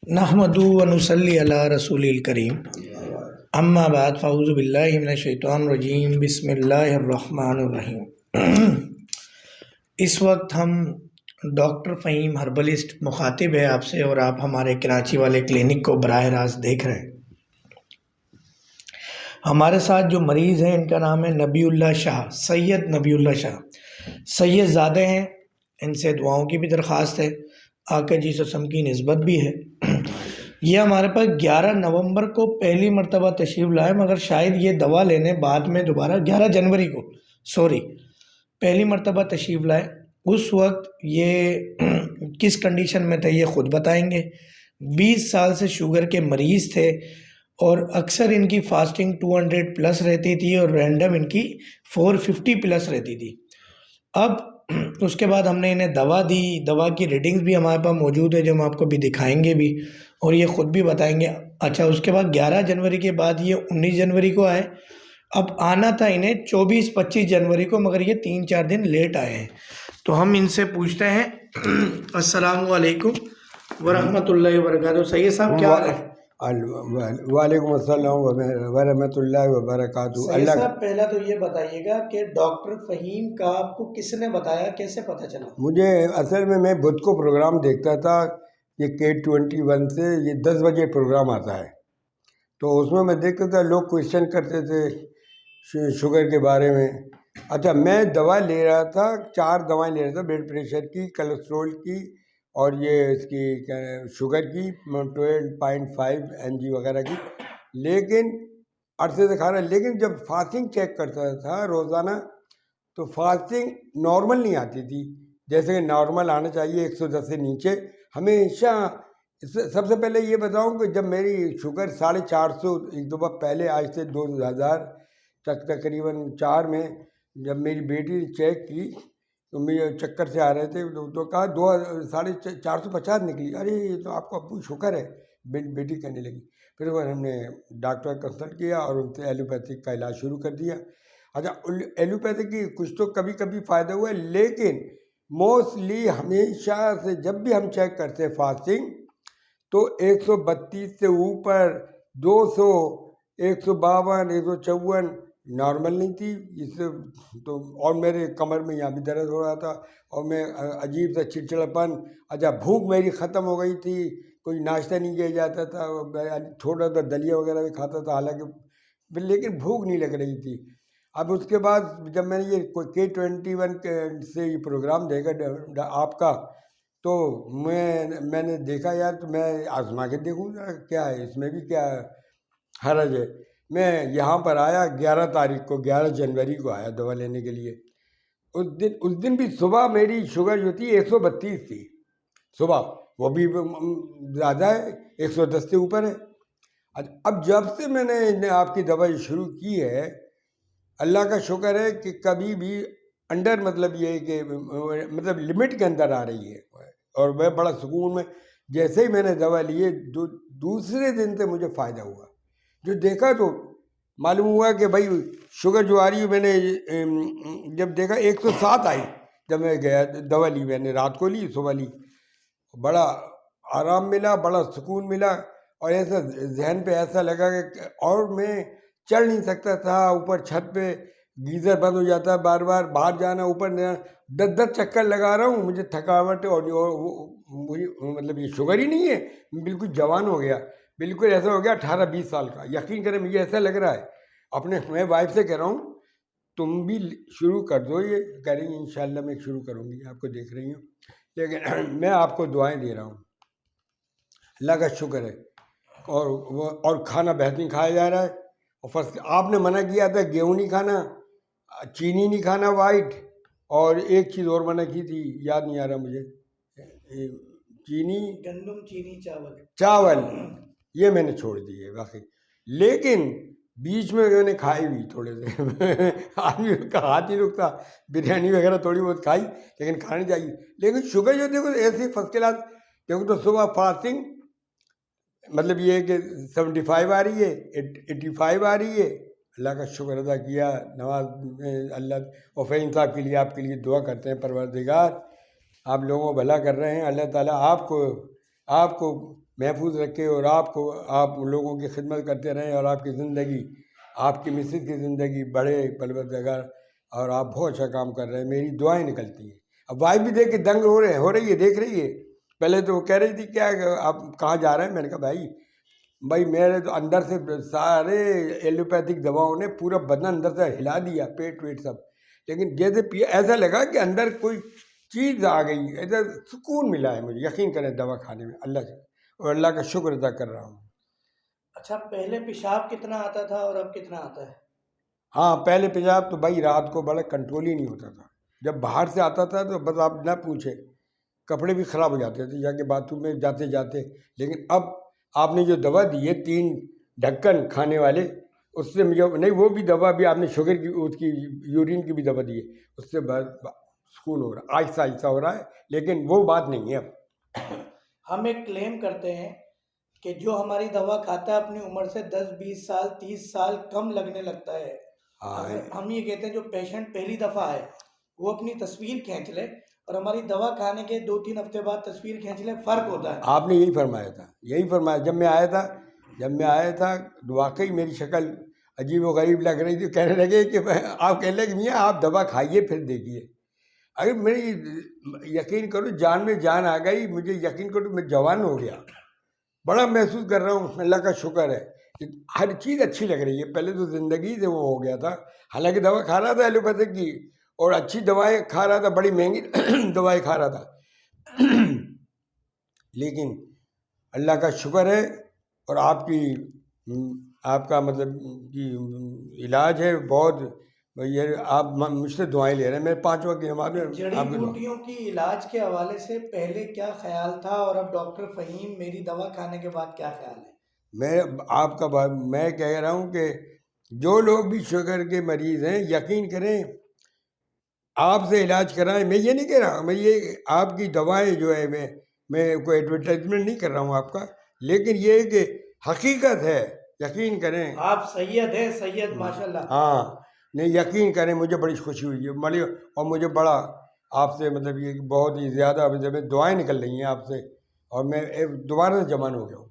नहमदु व नुसल्ली अला रसूलिल करीम अम्मा बाद फ़ाऊज़ु बिल्लाहि मिनश शैतानिर रजीम बिस्मिल्लाहिर रहमानिर रहीम। इस वक्त हम डॉक्टर फ़हीम हर्बलिस्ट मुखातिब है आपसे और आप हमारे कराची वाले क्लिनिक को बराह रास्त देख रहे हैं। हमारे साथ जो मरीज़ हैं इनका नाम है नबीउल्लाह शाह, सैयद नबीउल्लाह शाह। सैयद ज़ादे हैं, इनसे दुआओं की भी दरख्वास्त है, आका जी सम की निस्बत भी है। ये हमारे पास 11 नवंबर को पहली मरतबा तशरीफ़ लाए, मगर शायद ये दवा लेने बाद में दोबारा 11 जनवरी को पहली मरतबा तशरीफ़ लाए। उस वक्त ये किस कंडीशन में थे ये ख़ुद बताएंगे। 20 साल से शुगर के मरीज़ थे और अक्सर इनकी फास्टिंग 200 प्लस रहती थी और रैंडम इनकी 450 प्लस रहती थी। अब उसके बाद हमने इन्हें दवा दी, दवा की रीडिंग्स भी हमारे पास मौजूद है जो हम आपको भी दिखाएंगे भी और ये ख़ुद भी बताएंगे। अच्छा, उसके बाद 11 जनवरी के बाद ये 19 जनवरी को आए। अब आना था इन्हें 24-25 जनवरी को, मगर ये 3-4 दिन लेट आए हैं। तो हम इनसे पूछते हैं अस्सलामु अलैकुम वरहमतुल्लाहि वबरकातुहू। सैयद साहब क्या हाल है? वालेकुम अस्सलाम वरहमतुल्लाहि वबरकातुहू। सैयद साहब पहला तो ये बताइएगा कि डॉक्टर फ़हीम का आपको किसने बताया, कैसे पता चला? मुझे असल में मैं बुध को प्रोग्राम देखता था, ये K21 से ये 10 बजे प्रोग्राम आता है, तो उसमें मैं देखता था लोग क्वेश्चन करते थे शुगर के बारे में। अच्छा, मैं दवा ले रहा था, 4 दवाएं ले रहा था, ब्लड प्रेशर की, कोलेस्ट्रोल की और ये इसकी क्या शुगर की 12.5 mg वगैरह की, लेकिन अरसे से खा रहा। लेकिन जब फास्टिंग चेक करता था रोज़ाना तो फास्टिंग नॉर्मल नहीं आती थी, जैसे कि नॉर्मल आना चाहिए 110 से नीचे हमेशा। सबसे पहले ये बताऊं कि जब मेरी शुगर 450 एक दो बार पहले, आज से 2000 तक तकरीबन 4 में जब मेरी बेटी ने चेक की तो मुझे चक्कर से आ रहे थे, तो कहा 450 निकली। अरे ये तो आपको अब्बू शुगर है, बेटी कहने लगी। फिर वो हमने डॉक्टर कंसल्ट किया और उनसे एलोपैथिक का इलाज शुरू कर दिया। अच्छा, एलोपैथिक की कुछ तो कभी कभी फ़ायदा हुआ है, लेकिन मोस्टली हमेशा से जब भी हम चेक करते हैं फास्टिंग तो 132 से ऊपर, 200, 152, 154 नॉर्मल नहीं थी। इससे तो और मेरे कमर में यहाँ भी दर्द हो रहा था और मैं अजीब सा चिड़चिड़ापन। अच्छा, भूख मेरी ख़त्म हो गई थी, कोई नाश्ता नहीं किया जाता था, थोड़ा सा दलिया वगैरह भी खाता था हालांकि, लेकिन भूख नहीं लग रही थी। अब उसके बाद जब मैंने ये K21 से ये प्रोग्राम देखा आपका, तो मैंने देखा यार, तो मैं आजमा के देखूँ क्या है इसमें भी, क्या हरज है। मैं यहाँ पर आया 11 तारीख को, 11 जनवरी को आया दवा लेने के लिए। उस दिन भी सुबह मेरी शुगर जो थी 132 थी सुबह, वो भी ज़्यादा है, 110 से ऊपर है। अब जब से मैंने आपकी दवा शुरू की है, अल्लाह का शुक्र है कि कभी भी अंडर, मतलब ये है कि मतलब लिमिट के अंदर आ रही है और मैं बड़ा सुकून में। जैसे ही मैंने दवा ली है दूसरे दिन से मुझे फ़ायदा हुआ। जो देखा तो मालूम हुआ कि भाई शुगर जो आ रही है, मैंने जब देखा 107 आई। जब मैं गया दवा ली, मैंने रात को ली, सुबह ली, बड़ा आराम मिला, बड़ा सुकून मिला और ऐसा जहन पे ऐसा लगा कि और मैं चढ़ नहीं सकता था ऊपर छत पे, गीज़र बंद हो जाता है, बार बार बाहर जाना, ऊपर 10 चक्कर लगा रहा हूँ, मुझे थकावट और मुझे मतलब ये शुगर ही नहीं है, बिल्कुल जवान हो गया, बिल्कुल ऐसा हो गया 18-20 साल का। यकीन करें मुझे ऐसा लग रहा है। अपने मैं वाइफ से कह रहा हूँ तुम भी शुरू कर दो, ये कह रही हैं इंशाल्लाह मैं शुरू करूँगी, आपको देख रही हूँ, लेकिन मैं आपको दुआएं दे रहा हूँ, अल्लाह का शुक्र है। और खाना बेहतरीन खाया जा रहा है। और फर्स्ट आपने मना किया था गेहूँ नहीं खाना, चीनी नहीं खाना वाइट, और एक चीज़ और मना की थी, याद नहीं आ रहा मुझे, चीनी, गंदम, चीनी, चावल, ये मैंने छोड़ दिए वाकई। लेकिन बीच में मैंने खाई भी थोड़े से आदमी का हाथ ही रुकता, बिरयानी वगैरह थोड़ी बहुत खाई, लेकिन खानी चाहिए। लेकिन शुगर जो देखो ऐसे फर्स्ट क्लास देखो, तो सुबह फास्टिंग मतलब ये है कि 75 आ रही है, 85 आ रही है, अल्लाह का शुक्र अदा किया। नमाज में अल्लाह और फ़हीम साहब के लिए, आपके लिए दुआ करते हैं, परवरदिगार आप लोगों को भला कर रहे हैं, अल्लाह ताला आपको महफूज रखे और आपको, आप लोगों की खिदमत करते रहें और आपकी ज़िंदगी, आपकी मिसेस की ज़िंदगी बढ़े परवरदिगार। और आप बहुत अच्छा काम कर रहे हैं, मेरी दुआएं निकलती हैं। अब वाइफ भी देख के दंग हो रही है, देख रही है। पहले तो वो कह रही थी क्या आप कहाँ जा रहे हैं, मैंने कहा भाई मेरे तो अंदर से सारे एलोपैथिक दवाओं ने पूरा बदन अंदर से हिला दिया, पेट वेट सब। लेकिन जैसे पिया ऐसा लगा कि अंदर कोई चीज़ आ गई, ऐसा सुकून मिला है मुझे, यकीन करें दवा खाने में अल्लाह से, और अल्लाह का शुक्र अदा कर रहा हूँ। अच्छा, पहले पेशाब कितना आता था और अब कितना आता है? हाँ, पहले पेशाब तो भाई रात को बड़ा कंट्रोल ही नहीं होता था। जब बाहर से आता था तो बस आप ना पूछे, कपड़े भी ख़राब हो जाते थे जाके बाथरूम में जाते जाते। लेकिन अब आपने जो दवा दी है 3 ढक्कन खाने वाले, उससे मुझे नहीं, वो भी दवा भी आपने शुगर की, उसकी यूरिन की भी दवा दी है, उससे सुकून हो रहा है, आहिस्ता आहिस्ता हो रहा है। लेकिन वो बात नहीं है अब। हम एक क्लेम करते हैं कि जो हमारी दवा खाता है अपनी उम्र से 10-20 साल 30 साल कम लगने लगता है। हाँ, अगर हम ये कहते हैं जो पेशेंट पहली दफ़ा आए वो अपनी तस्वीर खींच ले और हमारी दवा खाने के 2-3 हफ्ते बाद तस्वीर खींच ले, फ़र्क होता है। आपने यही फरमाया था, यही फरमाया जब मैं आया था वाकई मेरी शक्ल अजीब व गरीब लग रही थी। कहने लगे कि आप कहने लगे मियाँ आप दवा खाइए फिर देखिए। अरे मेरी यकीन करो जान में जान आ गई, मुझे यकीन करो मैं जवान हो गया, बड़ा महसूस कर रहा हूँ, अल्लाह का शुक्र है कि हर चीज़ अच्छी लग रही है। पहले तो ज़िंदगी से वो हो गया था, हालांकि दवा खा रहा था एलोपैथिक की और अच्छी दवाएं खा रहा था, बड़ी महंगी दवाएं खा रहा था। लेकिन अल्लाह का शुक्र है और आपका मतलब कि इलाज है बहुत। ये आप मुझसे दुआएं ले रहे हैं, मेरे 5 वक्त की नमाज में जड़ी आपकी दुआ। बूटियों की इलाज के हवाले से पहले क्या ख्याल था और अब डॉक्टर फ़हीम मेरी दवा खाने के बाद क्या ख्याल है? मैं कह रहा हूँ कि जो लोग भी शुगर के मरीज़ हैं यकीन करें आपसे इलाज कराएं। मैं ये नहीं कह रहा, मैं ये आपकी दवाएं जो है, मैं कोई एडवर्टाइजमेंट नहीं कर रहा हूँ आपका, लेकिन ये है कि हकीकत है, यकीन करें। आप सैयद हैं, सैयद माशाल्लाह। हाँ, नहीं यकीन करें मुझे बड़ी खुशी हुई है मरी, और मुझे बड़ा आपसे मतलब ये बहुत ही ज़्यादा मतलब दुआएं निकल रही हैं आपसे, और मैं दोबारा से जवान हो गया हूँ,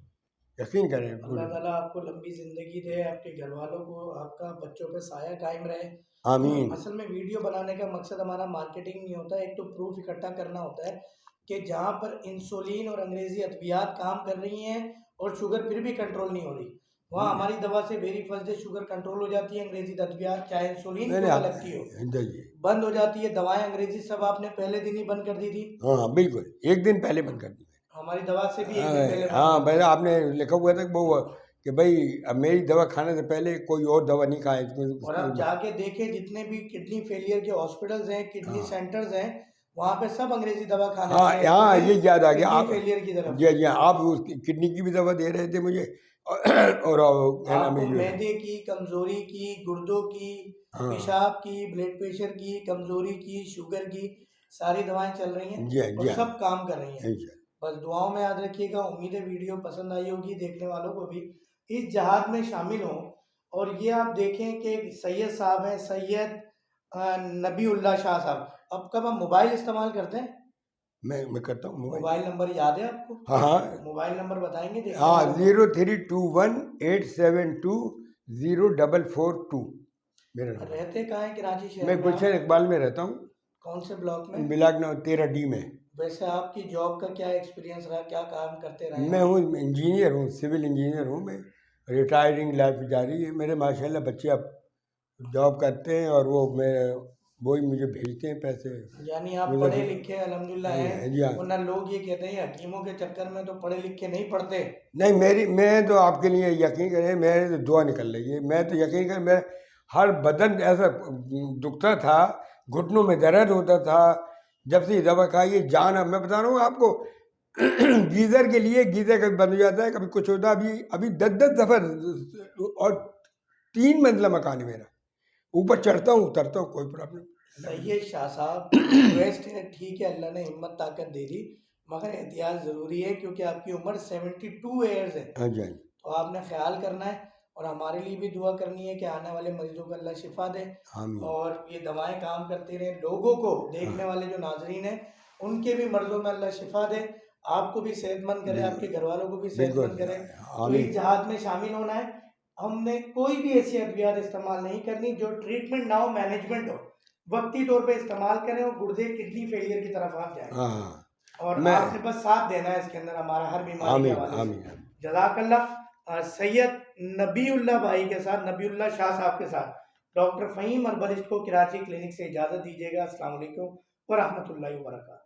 यकीन करें अल्लाह मुझे। ताला आपको लंबी ज़िंदगी दे, आपके घर वालों को, आपका बच्चों पे साया कायम रहे। आमीन। असल में वीडियो बनाने का मकसद हमारा मार्केटिंग नहीं होता है, एक तो प्रूफ इकट्ठा करना होता है कि जहाँ पर इंसुलिन और अंग्रेज़ी अद्वियात काम कर रही हैं और शुगर फिर भी कंट्रोल नहीं हो रही, वहाँ हमारी दवा से very first day sugar control हो जाती है। अंग्रेज़ी अद्वियात चाहे इंसुलिन नहीं क्यों नहीं ना आप लगती हो, जाइए। बंद हो जाती है। दवाएँ अंग्रेज़ी सब आपने पहले दिन ही बंद कर दी थी, हाँ हाँ, बिल्कुल एक दिन पहले बंद कर दी। हमारी दवा से भी एक दिन पहले बंद हाँ कर भाई दी। आपने लिखा हुआ था कि वो कि भाई अब मेरी दवा खाने से पहले कोई और दवा नहीं खाए और अब जाके देखें जितने भी किडनी फेलियर के हॉस्पिटल्स हैं, किडनी हाँ सेंटर्स हैं, वहाँ पे सब अंग्रेजी दवा खाने हाँ वाले हाँ, ये याद आ गया किडनी आप। फेलियर की तरफ। जी जी, आप उसकी किडनी की भी दवा दे रहे थे मुझे, और क्या नाम आपको है ये। मैदे की, कमजोरी की, गुर्दों की, हाँ पेशाब की, ब्लड प्रेशर की, कमजोरी की, शुगर की, सारी दवाएं चल रही हैं जी हाँ और जी हाँ, सब काम कर रही हैं। इंशाल्लाह। बस दुआओं में याद रखिएगा। उम्मीद है वीडियो पसंद आई होगी, देखने वालों को भी इस जहाद में शामिल हों। और ये आप देखें कि सैयद साहब हैं, सैयद नबीउल्लाह शाह साहब। अब कब हम मोबाइल इस्तेमाल करते हैं? मैं करता हूँ मोबाइल। मोबाइल नंबर याद है आपको? हाँ हाँ मोबाइल नंबर बताएंगे देखने हाँ, वालों को? 032187204442 मेरा नंबर। रहते कहाँ हैं कराची शहर मैं में आप? गुलशन इकबाल में रहता हूँ, कौन से ब्लॉक में? मिलाग 13D में। वैसे आपकी जॉब का क्या एक्सपीरियंस रहा, क्या काम करते रहे मैं आप? हूँ इंजीनियर हूँ, सिविल इंजीनियर हूँ मैं। रिटायरिंग लाइफ जारी है मेरे, माशाल्लाह बच्चे अब जॉब करते हैं और वही मुझे भेजते हैं पैसे। यानी आप मुझे पढ़े लिखे अल्हम्दुलिल्लाह हैं, जी हाँ। वरना लोग ये कहते हैं हकीमों के चक्कर में तो पढ़े लिखे नहीं पढ़ते। नहीं मैं तो आपके लिए यकीन करें, मेरे तो दुआ निकल रही है। मैं तो यकीन करें मेरा हर बदन ऐसा दुखता था, घुटनों में दर्द होता था, जब से ये दवा खाई है जान। अब मैं बता रहा हूँ आपको, गीज़र के लिए गीज़र कभी बंद हो जाता है, कभी कुछ होता है। अभी अभी 10-10 दफ़ा, और 3 मंजिला मकान है मेरा, ऊपर चढ़ता हूँ उतरता हूँ, कोई प्रॉब्लम सही है शाह साहब, रिक्वेस्ट है, ठीक है अल्लाह ने हिम्मत ताकत दे दी, मगर एहतियात ज़रूरी है क्योंकि आपकी उम्र 72 ईयर्स है। हाँ जी हाँ जी, तो आपने ख्याल करना है और हमारे लिए भी दुआ करनी है कि आने वाले मरीजों को अल्लाह शिफा दे आमीन। और ये दवाएं काम करती रहें। लोगों को, देखने हाँ वाले जो नाजरीन हैं, उनके भी मर्ज़ों में अल्लाह शिफा दे। आपको भी सेहतमंद करे, जी, आपके घर वालों को भी बिल्कुल, सेहतमंद करे। तो आमीन। इस जहाद में शामिल होना है। हमने कोई भी ऐसी अद्वियात इस्तेमाल नहीं करनी जो ट्रीटमेंट ना हो, मैनेजमेंट हो। वक्ती तौर पे इस्तेमाल करें और गुर्दे किडनी फेलियर की तरफ आप जाएं। हाँ, और मैं आपने बस साथ देना है इसके अंदर हमारा, हर बीमारी के आमीन, हवाले से। आमीन, आमीन। जज़ाकल्लाह। सैयद नबीउल्लाह भाई के साथ, नबीउल्लाह शाह साहब के साथ डॉक्टर फ़हीम अर्बलिस्ट को कराची क्लिनिक से इजाज़त दीजिएगा। अस्सलाम वालेकुम व रहमतुल्लाहि व बरकातहू।